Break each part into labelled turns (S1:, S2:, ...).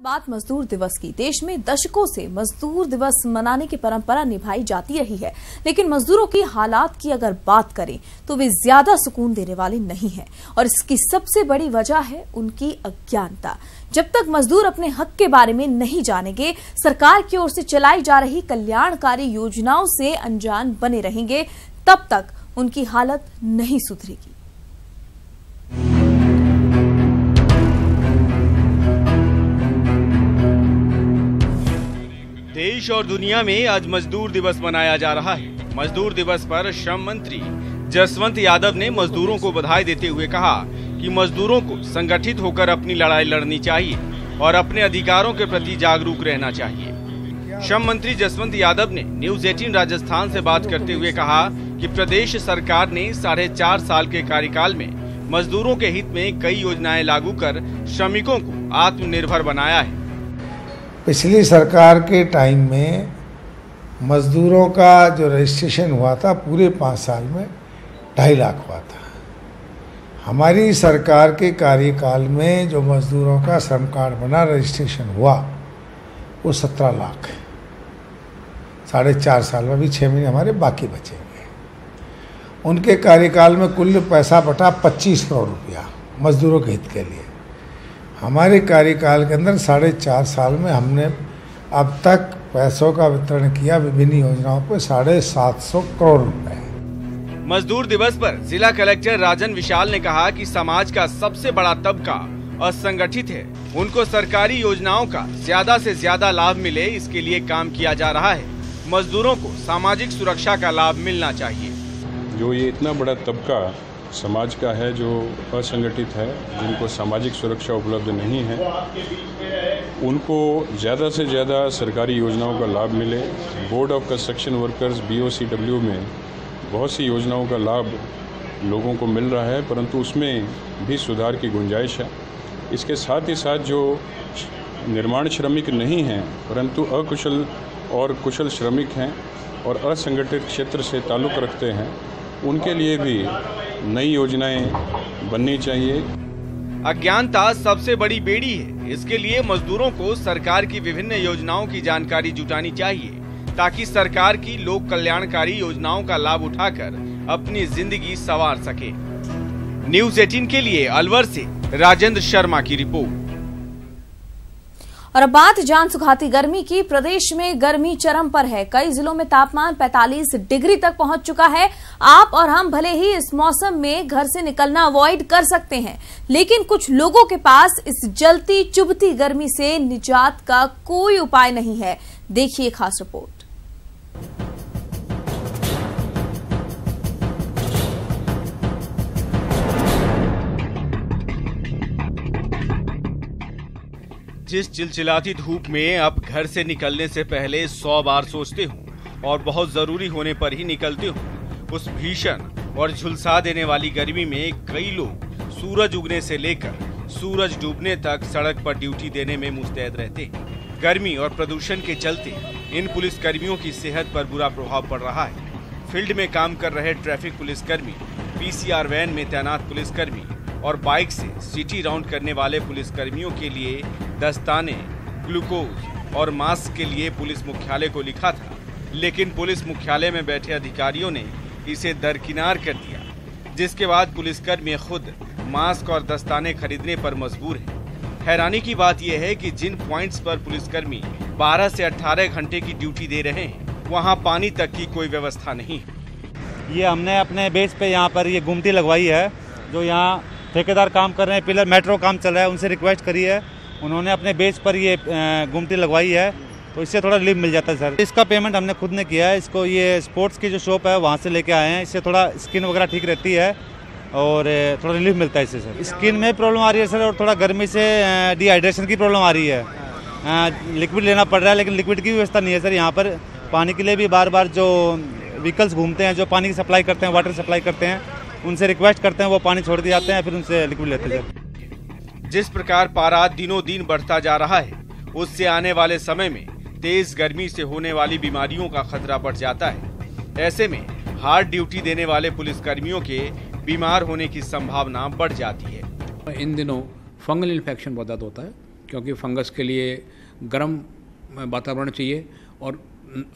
S1: बात मजदूर दिवस की। देश में दशकों से मजदूर दिवस मनाने की परंपरा निभाई जाती रही है, लेकिन मजदूरों की हालात की अगर बात करें तो वे ज्यादा सुकून देने वाले नहीं हैं और इसकी सबसे बड़ी वजह है उनकी अज्ञानता। जब तक मजदूर अपने हक के बारे में नहीं जानेंगे, सरकार की ओर से चलाई जा रही कल्याणकारी योजनाओं से अनजान बने रहेंगे, तब तक उनकी हालत नहीं सुधरेगी।
S2: देश और दुनिया में आज मजदूर दिवस मनाया जा रहा है। मजदूर दिवस पर श्रम मंत्री जसवंत यादव ने मजदूरों को बधाई देते हुए कहा कि मजदूरों को संगठित होकर अपनी लड़ाई लड़नी चाहिए और अपने अधिकारों के प्रति जागरूक रहना चाहिए। श्रम मंत्री जसवंत यादव ने न्यूज 18 राजस्थान से बात करते हुए कहा कि प्रदेश सरकार ने 4.5 साल के कार्यकाल में मजदूरों के हित में कई योजनाएं लागू कर श्रमिकों को आत्मनिर्भर बनाया है।
S3: पिछली सरकार के टाइम में मजदूरों का जो रजिस्ट्रेशन हुआ था पूरे 5 साल में 2.5 लाख हुआ था। हमारी सरकार के कार्यकाल में जो मजदूरों का श्रम कार्ड बना रजिस्ट्रेशन हुआ वो 17 लाख है। 4.5 साल में भी 6 महीने हमारे बाकी बचेंगे। उनके कार्यकाल में कुल पैसा बटा 25 करोड़ रुपया मजदूरों के हित के लिए। हमारे कार्यकाल के अंदर 4.5 साल में हमने अब तक पैसों का वितरण किया विभिन्न योजनाओं पर 750 करोड़ रुपए।
S2: मजदूर दिवस पर जिला कलेक्टर राजन विशाल ने कहा कि समाज का सबसे बड़ा तबका असंगठित है, उनको सरकारी योजनाओं का ज्यादा से ज्यादा लाभ मिले, इसके लिए काम किया जा रहा है। मजदूरों को सामाजिक सुरक्षा का लाभ मिलना चाहिए।
S4: जो ये इतना बड़ा तबका समाज का है जो असंगठित है, जिनको सामाजिक सुरक्षा उपलब्ध नहीं है, उनको ज़्यादा से ज़्यादा सरकारी योजनाओं का लाभ मिले। Board of construction workers BOCW में बहुत सी योजनाओं का लाभ लोगों को मिल रहा है, परंतु उसमें भी सुधार की गुंजाइश है। इसके साथ ही साथ जो निर्माण श्रमिक नहीं हैं परंतु अकुशल और कुशल श्रमिक हैं और असंगठित क्षेत्र से ताल्लुक़ रखते हैं, उनके लिए भी नई योजनाएं बननी चाहिए।
S2: अज्ञानता सबसे बड़ी बेड़ी है, इसके लिए मजदूरों को सरकार की विभिन्न योजनाओं की जानकारी जुटानी चाहिए ताकि सरकार की लोक कल्याणकारी योजनाओं का लाभ उठाकर अपनी जिंदगी संवार सके। न्यूज 18 के लिए अलवर से राजेंद्र शर्मा की रिपोर्ट।
S1: और अब बात जान सुखाती गर्मी की। प्रदेश में गर्मी चरम पर है। कई जिलों में तापमान 45 डिग्री तक पहुंच चुका है। आप और हम भले ही इस मौसम में घर से निकलना अवॉइड कर सकते हैं, लेकिन कुछ लोगों के पास इस जलती चुभती गर्मी से निजात का कोई उपाय नहीं है। देखिए खास रिपोर्ट।
S2: जिस चिलचिलाती धूप में अब घर से निकलने से पहले 100 बार सोचते हूँ और बहुत जरूरी होने पर ही निकलते हूँ, उस भीषण और झुलसा देने वाली गर्मी में कई लोग सूरज उगने से लेकर सूरज डूबने तक सड़क पर ड्यूटी देने में मुस्तैद रहते हैं। गर्मी और प्रदूषण के चलते इन पुलिसकर्मियों की सेहत पर बुरा प्रभाव पड़ रहा है। फील्ड में काम कर रहे ट्रैफिक पुलिसकर्मी, PCR वैन में तैनात पुलिसकर्मी और बाइक से सिटी राउंड करने वाले पुलिसकर्मियों के लिए दस्ताने, ग्लूकोज और मास्क के लिए पुलिस मुख्यालय को लिखा था, लेकिन पुलिस मुख्यालय में बैठे अधिकारियों ने इसे दरकिनार कर दिया, जिसके बाद पुलिसकर्मी खुद मास्क और दस्ताने खरीदने पर मजबूर हैं। हैरानी की बात यह है कि जिन पॉइंट्स पर पुलिसकर्मी 12 से 18 घंटे की ड्यूटी दे रहे हैं, वहाँ पानी तक की कोई व्यवस्था नहीं है।
S5: ये हमने अपने बेस पे यहाँ पर ये गुमटी लगवाई है। जो यहाँ ठेकेदार काम कर रहे हैं, पिलर मेट्रो काम चल रहा है, उनसे रिक्वेस्ट करी है, उन्होंने अपने बेस पर ये गुमटी लगवाई है, तो इससे थोड़ा रिलीफ मिल जाता है सर। इसका पेमेंट हमने खुद ने किया है। इसको ये स्पोर्ट्स की जो शॉप है वहाँ से लेके आए हैं। इससे थोड़ा स्किन वगैरह ठीक रहती है और थोड़ा रिलीफ मिलता है इससे सर। स्किन में प्रॉब्लम आ रही है सर और थोड़ा गर्मी से डिहाइड्रेशन की प्रॉब्लम आ रही है। लिक्विड लेना पड़ रहा है, लेकिन लिक्विड की व्यवस्था नहीं है सर यहाँ पर। पानी के लिए भी बार बार जो व्हीकल्स घूमते हैं, जो पानी की सप्लाई करते हैं, वाटर सप्लाई करते हैं, उनसे रिक्वेस्ट करते हैं, वो पानी छोड़ दिए जाते हैं, फिर उनसे लिक्विड लेते हैं।
S2: जिस प्रकार पारा दिनों दिन बढ़ता जा रहा है, उससे आने वाले समय में तेज गर्मी से होने वाली बीमारियों का खतरा बढ़ जाता है। ऐसे में हार्ड ड्यूटी देने वाले पुलिसकर्मियों के बीमार होने की संभावना बढ़ जाती है।
S6: इन दिनों फंगल इन्फेक्शन बहुत ज़्यादा होता है क्योंकि फंगस के लिए गर्म वातावरण चाहिए और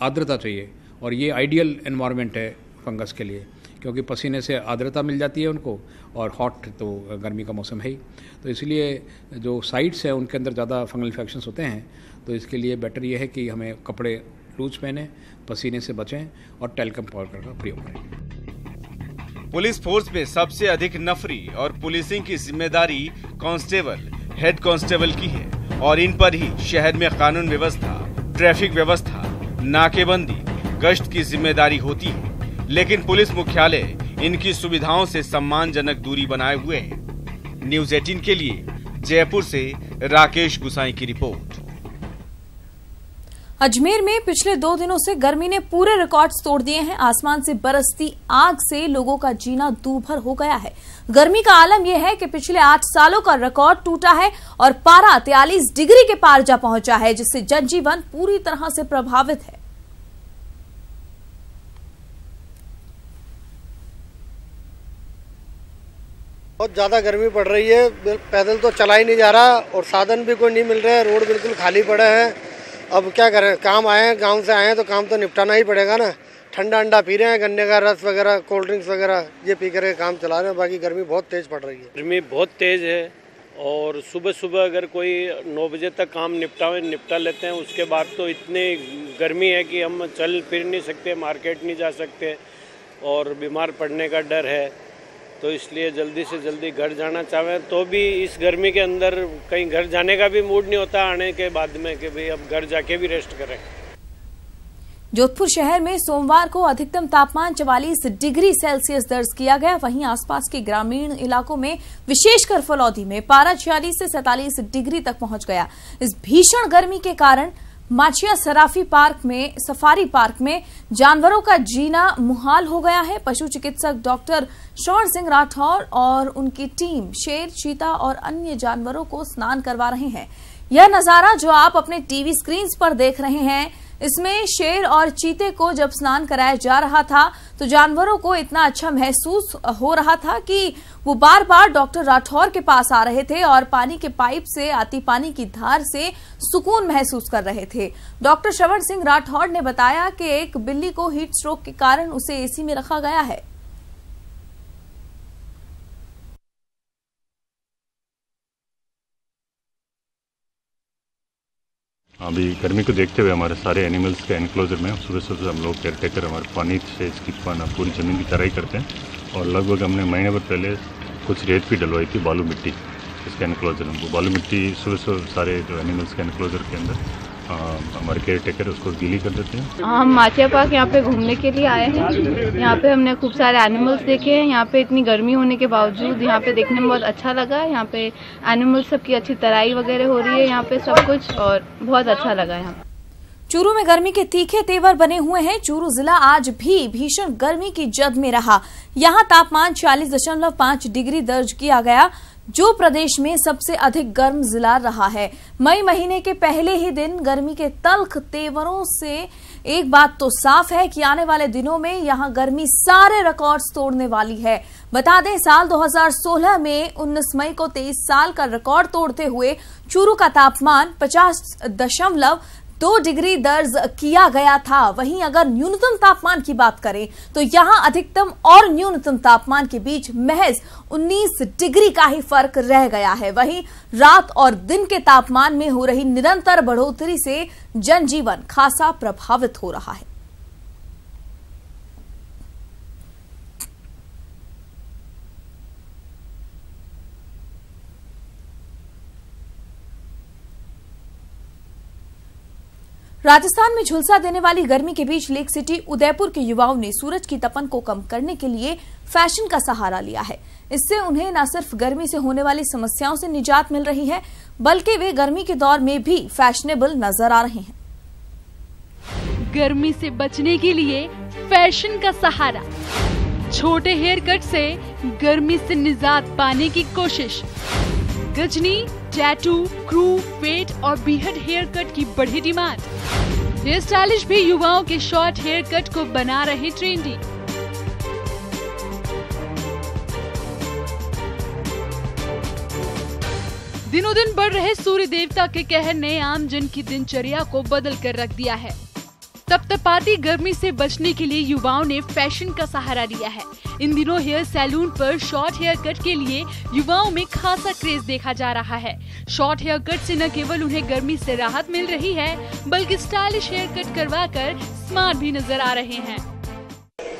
S6: आर्द्रता चाहिए, और ये आइडियल एनवायरनमेंट है फंगस के लिए, क्योंकि पसीने से आर्द्रता मिल जाती है उनको, और हॉट तो गर्मी का मौसम है ही, तो इसलिए जो साइट्स हैं उनके अंदर ज़्यादा फंगल इन्फेक्शंस होते हैं। तो इसके लिए बेटर ये है कि हमें कपड़े लूज पहने, पसीने से बचें और टैल्कम पाउडर का प्रयोग करें।
S2: पुलिस फोर्स में सबसे अधिक नफरी और पुलिसिंग की जिम्मेदारी कांस्टेबल, हेड कांस्टेबल की है, और इन पर ही शहर में कानून व्यवस्था, ट्रैफिक व्यवस्था, नाकेबंदी, गश्त की जिम्मेदारी होती है। लेकिन पुलिस मुख्यालय इनकी सुविधाओं से सम्मानजनक दूरी बनाए हुए है। न्यूज़ 18 के लिए जयपुर से राकेश गुसाई की रिपोर्ट।
S1: अजमेर में पिछले 2 दिनों से गर्मी ने पूरे रिकॉर्ड्स तोड़ दिए हैं। आसमान से बरसती आग से लोगों का जीना दूभर हो गया है। गर्मी का आलम यह है कि पिछले 8 सालों का रिकॉर्ड टूटा है और पारा 43 डिग्री के पार जा पहुंचा है, जिससे जनजीवन पूरी तरह से प्रभावित है।
S7: बहुत ज़्यादा गर्मी पड़ रही है, पैदल तो चला ही नहीं जा रहा और साधन भी कोई नहीं मिल रहे, रोड बिल्कुल खाली पड़े हैं। अब क्या करें, काम आए हैं, गांव से आए हैं तो काम तो निपटाना ही पड़ेगा ना। ठंडा अंडा पी रहे हैं, गन्ने का रस वगैरह, कोल्ड ड्रिंक्स वगैरह ये पी कर काम चला रहे हैं। बाकी गर्मी बहुत तेज़ पड़ रही है।
S8: गर्मी बहुत तेज़ है और सुबह सुबह अगर कोई 9 बजे तक काम निपटा लेते हैं, उसके बाद तो इतनी गर्मी है कि हम चल फिर नहीं सकते, मार्केट नहीं जा सकते और बीमार पड़ने का डर है। तो इसलिए जल्दी से जल्दी घर जाना चाहें तो भी इस गर्मी के अंदर कहीं घर जाने का भी मूड नहीं होता आने के बाद में कि भाई अब घर जाके भी रेस्ट करें।
S1: जोधपुर शहर में सोमवार को अधिकतम तापमान 44 डिग्री सेल्सियस दर्ज किया गया। वहीं आसपास के ग्रामीण इलाकों में विशेषकर फलौदी में पारा 46 से 47 डिग्री तक पहुंच गया। इस भीषण गर्मी के कारण माचिया सफारी पार्क में जानवरों का जीना मुहाल हो गया है। पशु चिकित्सक डॉक्टर श्रवण सिंह राठौर और उनकी टीम शेर, चीता और अन्य जानवरों को स्नान करवा रहे हैं। यह नजारा जो आप अपने टीवी स्क्रीन पर देख रहे हैं, इसमें शेर और चीते को जब स्नान कराया जा रहा था तो जानवरों को इतना अच्छा महसूस हो रहा था कि वो बार बार डॉक्टर राठौर के पास आ रहे थे और पानी के पाइप से आती पानी की धार से सुकून महसूस कर रहे थे। डॉक्टर श्रवण सिंह राठौर ने बताया कि एक बिल्ली को हीट स्ट्रोक के कारण उसे एसी में रखा गया है।
S9: अभी गर्मी को देखते हुए हमारे सारे एनिमल्स के एनक्लोजर में सुबह सुबह हम लोग केयर टेकर हमारे पानी से इसकी पूरी ज़मीन की तराई करते हैं और लगभग हमने महीने भर पहले कुछ रेत भी डलवाई थी, बालू मिट्टी इसके एनक्लोजर में। वो बालू मिट्टी सुबह सुबह सारे जो एनिमल्स के एनक्लोजर के अंदर हमारे केयर टेकर उसको गीली कर देते हैं।
S10: हम माचिया पार्क यहाँ पे घूमने के लिए आए हैं। यहाँ पे हमने खूब सारे एनिमल्स देखे हैं। यहाँ पे इतनी गर्मी होने के बावजूद यहाँ पे देखने में बहुत अच्छा लगा। यहाँ पे एनिमल्स सबकी अच्छी तराई वगैरह हो रही है यहाँ पे सब कुछ, और बहुत अच्छा लगा यहाँ।
S1: चूरू में गर्मी के तीखे तेवर बने हुए हैं। चूरू जिला आज भी भीषण गर्मी की जद में रहा। यहाँ तापमान 40.5 डिग्री दर्ज किया गया, जो प्रदेश में सबसे अधिक गर्म जिला रहा है। मई महीने के पहले ही दिन गर्मी के तल्ख तेवरों से एक बात तो साफ है कि आने वाले दिनों में यहां गर्मी सारे रिकॉर्ड्स तोड़ने वाली है। बता दें, साल 2016 में 19 मई को 23 साल का रिकॉर्ड तोड़ते हुए चूरू का तापमान 50.2 डिग्री दर्ज किया गया था। वहीं अगर न्यूनतम तापमान की बात करें तो यहां अधिकतम और न्यूनतम तापमान के बीच महज 19 डिग्री का ही फर्क रह गया है। वहीं रात और दिन के तापमान में हो रही निरंतर बढ़ोतरी से जनजीवन खासा प्रभावित हो रहा है। राजस्थान में झुलसा देने वाली गर्मी के बीच लेक सिटी उदयपुर के युवाओं ने सूरज की तपन को कम करने के लिए फैशन का सहारा लिया है। इससे उन्हें न सिर्फ गर्मी से होने वाली समस्याओं से निजात मिल रही है, बल्कि वे गर्मी के दौर में भी फैशनेबल नजर आ रहे हैं।
S11: गर्मी से बचने के लिए फैशन का सहारा, छोटे हेयर कट से गर्मी से निजात पाने की कोशिश। गजनी, टैटू, क्रू, फेड और बीहड हेयर कट की बढ़ी डिमांड। हेयर स्टाइलिश भी युवाओं के शॉर्ट हेयर कट को बना रहे ट्रेंडी। दिनों दिन बढ़ रहे सूर्य देवता के कहर ने आम जन की दिनचर्या को बदल कर रख दिया है। तपतपाती गर्मी से बचने के लिए युवाओं ने फैशन का सहारा लिया है। इन दिनों हेयर सैलून पर शॉर्ट हेयर कट के लिए युवाओं में खासा क्रेज देखा जा रहा है। शॉर्ट हेयर कट से न केवल उन्हें गर्मी से राहत मिल रही है, बल्कि स्टाइलिश हेयर कट करवाकर स्मार्ट भी नजर आ रहे हैं।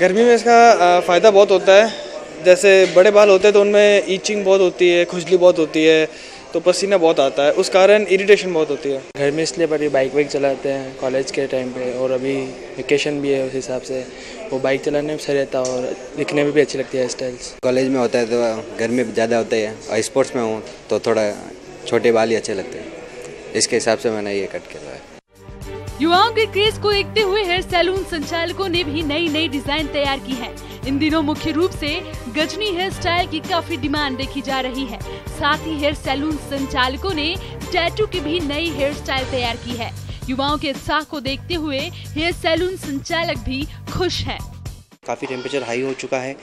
S12: गर्मी में इसका फायदा बहुत होता है। जैसे बड़े बाल होते हैं तो उनमें ईचिंग बहुत होती है, खुजली बहुत होती है, तो पसीना बहुत आता है, उस कारण इरिटेशन बहुत होती है।
S13: घर में इसलिए बड़ी बाइक वाइक चलाते हैं कॉलेज के टाइम पे, और अभी वेकेशन भी है, उस हिसाब से वो बाइक चलाने में सही रहता है और दिखने में भी अच्छी लगती है स्टाइल्स।
S14: कॉलेज में होता है तो गर्मी ज़्यादा होती है, और स्पोर्ट्स में हूँ तो थोड़ा छोटे बाल ही अच्छे लगते हैं, इसके हिसाब से मैंने ये कट किया है।
S11: युवाओं के क्रेज को देखते हुए हेयर सैलून संचालकों ने भी नई डिजाइन तैयार की है। इन दिनों मुख्य रूप से गजनी हेयर स्टाइल की काफी डिमांड देखी जा रही है। साथ ही हेयर सैलून संचालकों ने टैटू की भी नई हेयर स्टाइल तैयार की है। युवाओं के उत्साह को देखते हुए हेयर सैलून संचालक भी खुश हैं।
S15: काफ़ी टेम्परेचर हाई हो चुका है,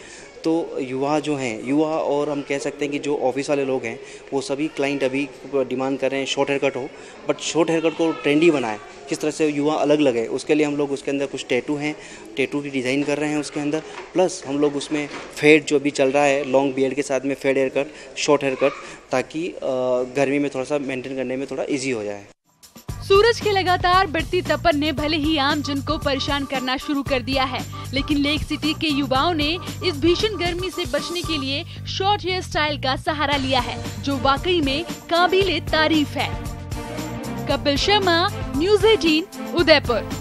S15: तो युवा और हम कह सकते हैं कि जो ऑफिस वाले लोग हैं वो सभी क्लाइंट अभी डिमांड कर रहे हैं शॉर्ट हेयर कट हो, बट शॉर्ट हेयर कट को ट्रेंडी बनाए, किस तरह से युवा अलग लगे, उसके लिए हम लोग उसके अंदर कुछ टैटू की डिज़ाइन कर रहे हैं उसके अंदर। प्लस हम लोग उसमें फेड जो भी चल रहा है, लॉन्ग बियर्ड के साथ में fade hair cut, short hair cut, ताकि गर्मी में थोड़ा सा मेंटेन करने में थोड़ा ईजी हो जाए।
S11: सूरज की लगातार बढ़ती तपन ने भले ही आम जन को परेशान करना शुरू कर दिया है, लेकिन लेक सिटी के युवाओं ने इस भीषण गर्मी से बचने के लिए शॉर्ट हेयर स्टाइल का सहारा लिया है, जो वाकई में काबिले तारीफ है। कपिल शर्मा, न्यूज़ 18, उदयपुर।